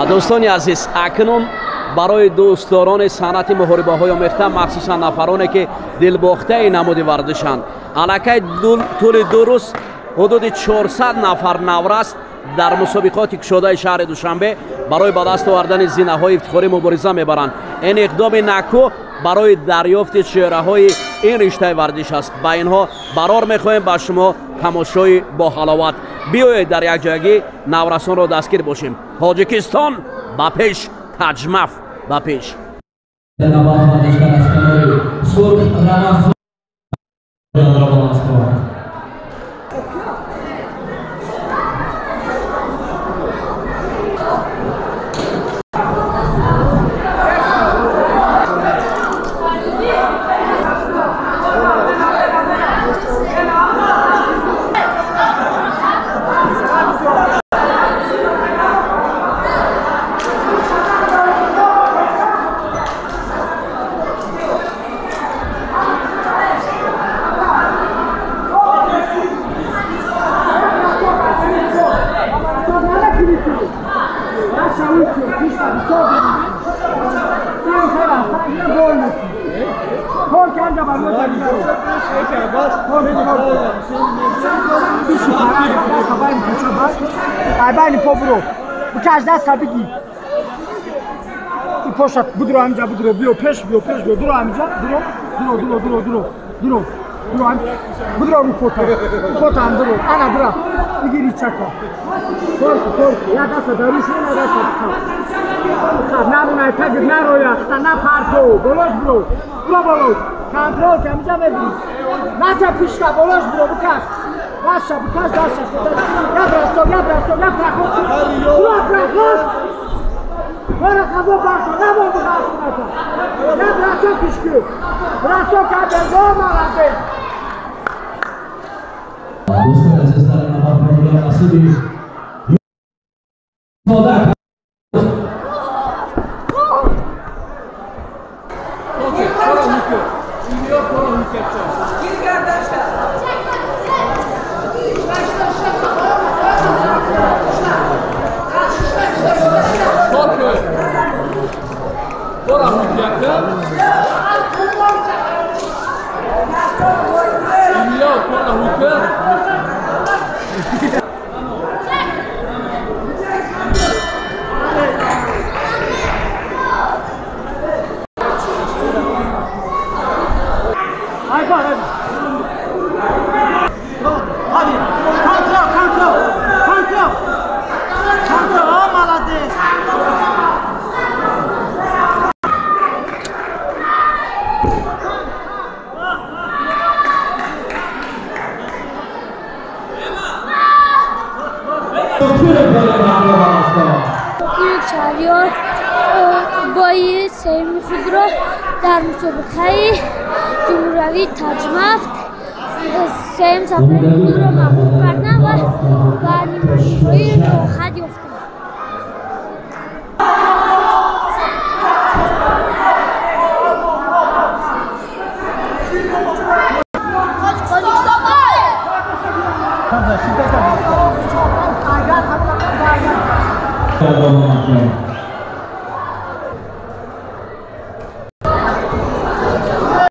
دوستان عزیز، اکنون برای دوستداران صنعت محاربه‌های آمیخته، مخصوصا نفرانی که دلباخته نماد ورزشند، الکی طول 2 روز حدود 400 نفر نورست در مسابقات کشاده شهر دوشنبه برای به دست آوردن زینه‌های افتخاری مبارزه میبرند. این اقدام نکو برای دریافت چهره‌های این رشته ورزش است. با اینها قرار می‌خواهیم با شما تماشای با حلاوت. بیایید در یک جایگی نورسان را دستگیر باشیم. تاجیکستان با پیش، تجمف با پیش. Aybayni pobro. Bu kajda sabigi. Poşat budro amca budro biyo peş biyo duro amca duro. Duro am. Budro bu kota. Kota am duro. Ana dura. Igiri çaka. Korku. Ya da sadarışı ya da satka. Na bunay tagir na roya. Na parto. Bolos bro. Bolo. Kontrol amca vedri. Naça pişta bolos bro bu kaş. Ваша, покажи, Даша, что я бросок. Бара хазо барко, на бомбу барко. Я бросок ишкю. Бросок аберго молодец. Dostlar seslerine bakmaya nasıl bir شهریار با سیم خود را در مسابقه جمهوری تجمفت سیم سفر خود را محقوق کردن و نیمه‌نهایی با خط یافتند. Thank you.